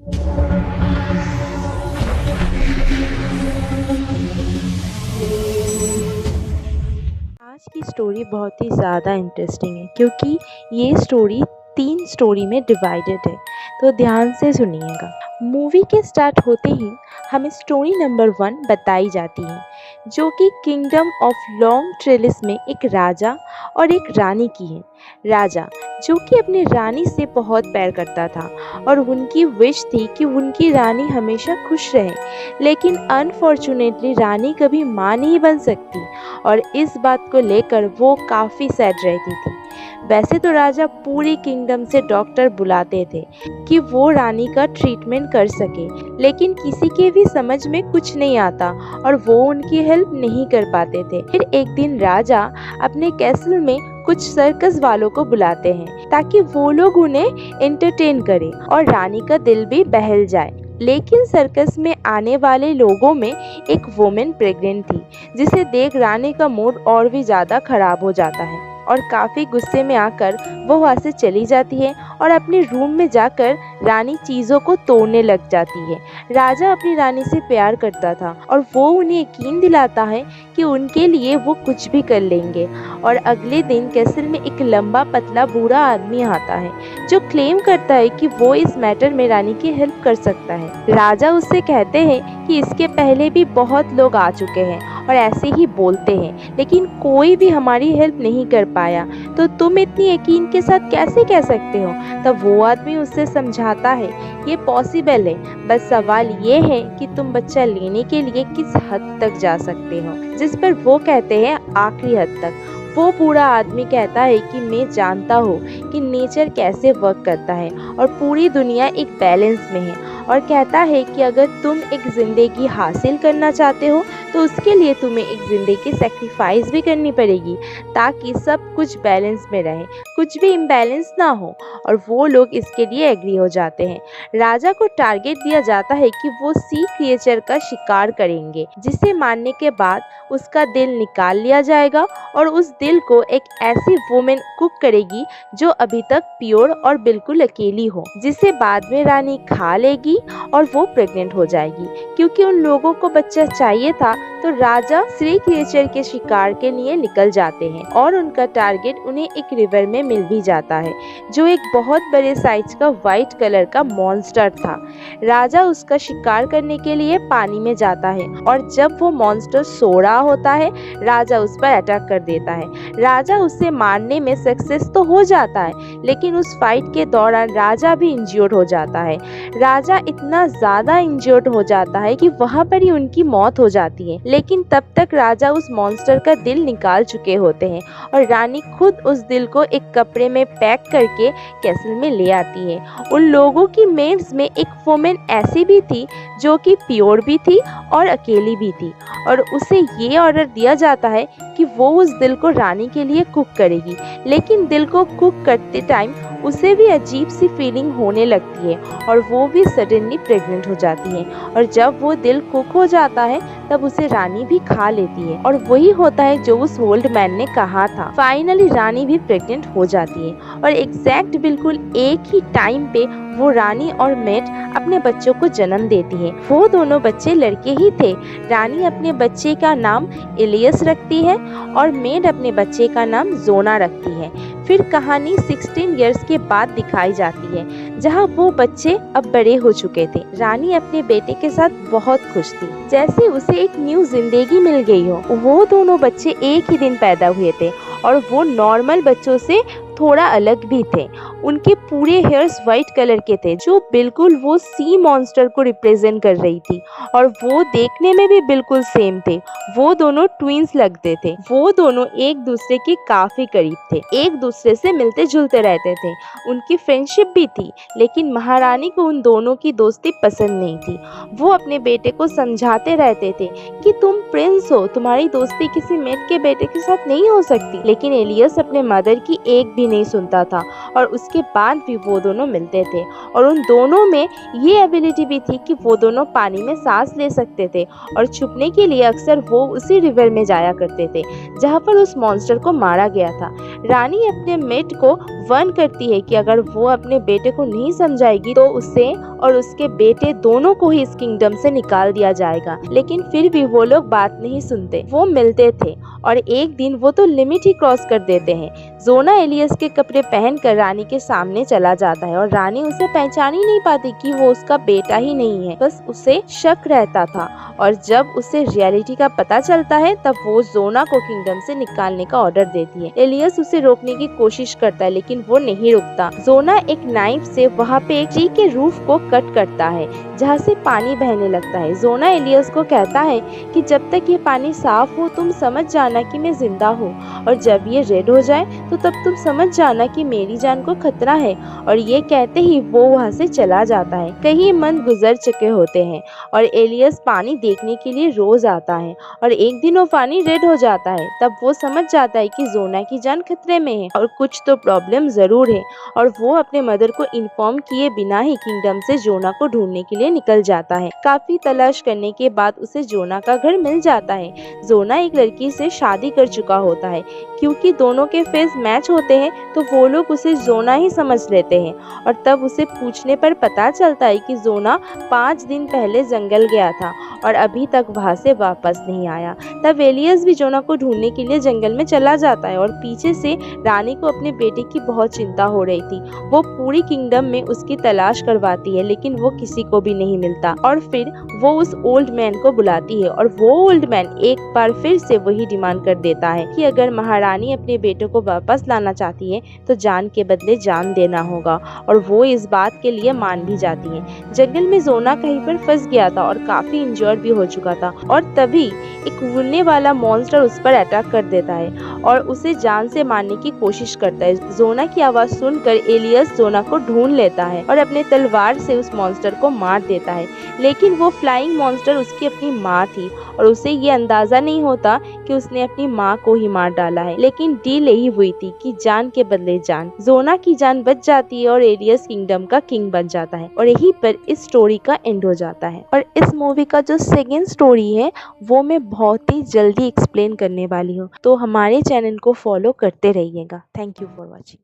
आज की स्टोरी बहुत ही ज़्यादा इंटरेस्टिंग है क्योंकि ये स्टोरी 3 स्टोरी में डिवाइडेड है, तो ध्यान से सुनिएगा। मूवी के स्टार्ट होते ही हमें स्टोरी नंबर 1 बताई जाती है, जो कि किंगडम ऑफ लॉन्ग ट्रेलिस में एक राजा और एक रानी की है। राजा जो कि अपनी रानी से बहुत प्यार करता था और उनकी विश थी कि उनकी रानी हमेशा खुश रहे, लेकिन अनफॉर्चुनेटली रानी कभी माँ नहीं बन सकती और इस बात को लेकर वो काफ़ी सैड रहती थी। वैसे तो राजा पूरी किंगडम से डॉक्टर बुलाते थे कि वो रानी का ट्रीटमेंट कर सके, लेकिन किसी के भी समझ में कुछ नहीं आता और वो उनकी हेल्प नहीं कर पाते थे। फिर एक दिन राजा अपने कैसल में कुछ सर्कस वालों को बुलाते हैं ताकि वो लोग उन्हें एंटरटेन करें और रानी का दिल भी बहल जाए। लेकिन सर्कस में आने वाले लोगों में एक वुमेन प्रेग्नेंट थी, जिसे देख रानी का मूड और भी ज़्यादा खराब हो जाता है और काफ़ी गुस्से में आकर वो वहाँ से चली जाती है और अपने रूम में जाकर रानी चीज़ों को तोड़ने लग जाती है। राजा अपनी रानी से प्यार करता था और वो उन्हें यकीन दिलाता है कि उनके लिए वो कुछ भी कर लेंगे। और अगले दिन कैसल में एक लंबा पतला बूढ़ा आदमी आता है जो क्लेम करता है कि वो इस मैटर में रानी की हेल्प कर सकता है। राजा उससे कहते हैं कि इसके पहले भी बहुत लोग आ चुके हैं और ऐसे ही बोलते हैं, लेकिन कोई भी हमारी हेल्प नहीं कर पाया, तो तुम इतनी यकीन के साथ कैसे कह सकते हो। तब वो आदमी उससे समझाता है ये पॉसिबल है, बस सवाल ये है कि तुम बच्चा लेने के लिए किस हद तक जा सकते हो। जिस पर वो कहते हैं आखिरी हद तक। वो बूढ़ा आदमी कहता है कि मैं जानता हूँ कि नेचर कैसे वर्क करता है और पूरी दुनिया एक बैलेंस में है, और कहता है कि अगर तुम एक ज़िंदगी हासिल करना चाहते हो तो उसके लिए तुम्हें एक ज़िंदगी सेक्रीफाइस भी करनी पड़ेगी ताकि सब कुछ बैलेंस में रहे, कुछ भी इम्बैलेंस ना हो। और वो लोग इसके लिए एग्री हो जाते हैं। राजा को टारगेट दिया जाता है कि वो सी क्रिएचर का शिकार करेंगे, जिसे मारने के बाद उसका दिल निकाल लिया जाएगा और उस दिल को एक ऐसी वुमेन कुक करेगी जो अभी तक प्योर और बिल्कुल अकेली हो, जिसे बाद में रानी खा लेगी और वो प्रेग्नेंट हो जाएगी। क्योंकि उन लोगों को बच्चा चाहिए था, तो राजा सी क्रिएचर के शिकार के लिए निकल जाते हैं और उनका टारगेट उन्हें एक रिवर में मिल भी जाता है, जो एक बहुत बड़े साइज का व्हाइट कलर का मॉन्स्टर था। राजा उसका शिकार करने के लिए पानी में जाता है और जब वो मॉन्स्टर सो रहा होता है, राजा उस पर अटैक कर देता है। राजा उसे मारने में सक्सेस तो हो जाता है, लेकिन उस फाइट के दौरान राजा भी इंज्योर्ड हो जाता है। राजा इतना ज्यादा इंज्योर्ड हो जाता है कि वहाँ पर ही उनकी मौत हो जाती है, लेकिन तब तक राजा उस मॉन्स्टर का दिल निकाल चुके होते हैं और रानी खुद उस दिल को एक कपड़े में पैक करके कैसल में ले आती है। उन लोगों की मेड्स में एक वुमेन ऐसी भी थी जो कि प्योर भी थी और अकेली भी थी, और उसे ये ऑर्डर दिया जाता है कि वो उस दिल को रानी के लिए कुक करेगी। लेकिन दिल को कुक करते टाइम उसे भी अजीब सी फीलिंग होने लगती है और वो भी सडनली प्रेग्नेंट हो जाती है, और जब वो दिल कुक हो जाता है तब उसे रानी भी खा लेती है, और वही होता है जो उस ओल्ड मैन ने कहा था। फाइनली रानी भी प्रेग्नेंट हो जाती है और एग्जैक्ट बिल्कुल एक ही टाइम पे वो रानी और मेड अपने बच्चों को जन्म देती है। वो दोनों बच्चे लड़के ही थे। रानी अपने बच्चे का नाम इलियस रखती है और मेड अपने बच्चे का नाम जोना रखती है। फिर कहानी 16 इयर्स के बाद दिखाई जाती है, जहां वो बच्चे अब बड़े हो चुके थे। रानी अपने बेटे के साथ बहुत खुश थी, जैसे उसे एक न्यू जिंदगी मिल गई हो। वो दोनों बच्चे एक ही दिन पैदा हुए थे और वो नॉर्मल बच्चों से थोड़ा अलग भी थे। उनके पूरे हेयर्स व्हाइट कलर के थे, जो बिल्कुल वो सी मॉन्स्टर को रिप्रेजेंट कर रही थी, और वो देखने में भी बिल्कुल सेम थे। वो दोनों ट्विंस लगते थे। वो दोनों एक दूसरे के काफी करीब थे, एक दूसरे से मिलते जुलते रहते थे। उनकी फ्रेंडशिप भी थी, लेकिन महारानी को उन दोनों की दोस्ती पसंद नहीं थी। वो अपने बेटे को समझाते रहते थे कि तुम प्रिंस हो, तुम्हारी दोस्ती किसी मेड के बेटे के साथ नहीं हो सकती। लेकिन एलियस अपने मदर की एक भी नहीं सुनता था, और उसके बाद भी वो दोनों मिलते थे। और उन दोनों में ये एबिलिटी भी थी कि वो दोनों पानी में सांस ले सकते थे, और छुपने के लिए अक्सर वो उसी रिवर में जाया करते थे जहाँ पर उस मॉन्स्टर को मारा गया था। रानी अपने मेट को वार्न करती है कि अगर वो अपने बेटे को नहीं समझाएगी तो उसे और उसके बेटे दोनों को ही इस किंगडम से निकाल दिया जाएगा। लेकिन फिर भी वो लोग बात नहीं सुनते। वो मिलते थे और एक दिन वो तो लिमिट ही क्रॉस कर देते हैं। जोना एलियस के कपड़े पहनकर रानी के सामने चला जाता है और रानी उसे पहचान ही नहीं पाती कि वो उसका बेटा ही नहीं है, बस उसे शक रहता था। और जब उसे रियलिटी का पता चलता है तब वो जोना को किंगडम से निकालने का ऑर्डर देती है। एलियस उसे रोकने की कोशिश करता है लेकिन वो नहीं रुकता। जोना एक नाइफ से वहाँ पे एक ट्री के रूफ को कट करता है जहाँ से पानी बहने लगता है। जोना एलियस को कहता है कि जब तक ये पानी साफ हो तुम समझ जाना कि मैं जिंदा हूँ, और जब ये रेड हो जाए तो तब तुम समझ जाना कि मेरी जान को खतरा है। और ये कहते ही वो वहाँ से चला जाता है। कई मंथ गुजर चुके होते हैं और एलियस पानी देखने के लिए रोज आता है और एक दिन वो पानी रेड हो जाता है। तब वो समझ जाता है कि जोना की जान खतरे में है और कुछ तो प्रॉब्लम जरूर है, और वो अपने मदर को इन्फॉर्म किए बिना ही किंगडम से जोना को ढूंढने के लिए निकल जाता है। काफी तलाश करने के बाद उसे जोना का घर मिल जाता है। जोना एक लड़की से शादी कर चुका होता है। क्योंकि दोनों के फेस मैच होते हैं तो वो लोग उसे जोना ही समझ लेते हैं। और तब उसे पूछने पर पता चलता है कि जोना 5 दिन पहले जंगल गया था और अभी तक वहां से वापस नहीं आया। तब एलियस भी जोना को ढूंढने के लिए जंगल में चला जाता है और पीछे से रानी को अपने बेटे की बहुत चिंता हो रही थी। वो पूरी किंगडम में उसकी तलाश करवाती है लेकिन वो किसी को भी नहीं मिलता। और फिर वो उस ओल्ड मैन को बुलाती है और वो ओल्ड मैन एक बार फिर से वही डिमांड कर देता है कि अगर महारानी अपने बेटे को वापस लाना चाहती है तो जान के बदले जान देना होगा, और वो इस बात के लिए मान भी जाती है। जंगल में जोना कहीं पर फंस गया था और काफी इंजर्ड भी हो चुका था और तभी एक उड़ने वाला मॉन्स्टर उस पर अटैक कर देता है और उसे जान से मारने की कोशिश करता है। जोना की आवाज सुनकर एलियस जोना को ढूंढ लेता है और अपने तलवार से उस मॉन्स्टर को मार देता है। लेकिन वो फ्लाइंग मॉन्स्टर उसकी अपनी माँ थी और उसे ये अंदाजा नहीं होता कि उसने अपनी माँ को ही मार डाला है। लेकिन डील यही हुई थी कि जान के बदले जान। जोना की जान बच जाती है और एलियस किंगडम का किंग बन जाता है और यहीं पर इस स्टोरी का एंड हो जाता है। और इस मूवी का जो सेकेंड स्टोरी है वो मैं बहुत ही जल्दी एक्सप्लेन करने वाली हूँ, तो हमारे चैनल को फॉलो करते रहिएगा। Thank you for watching.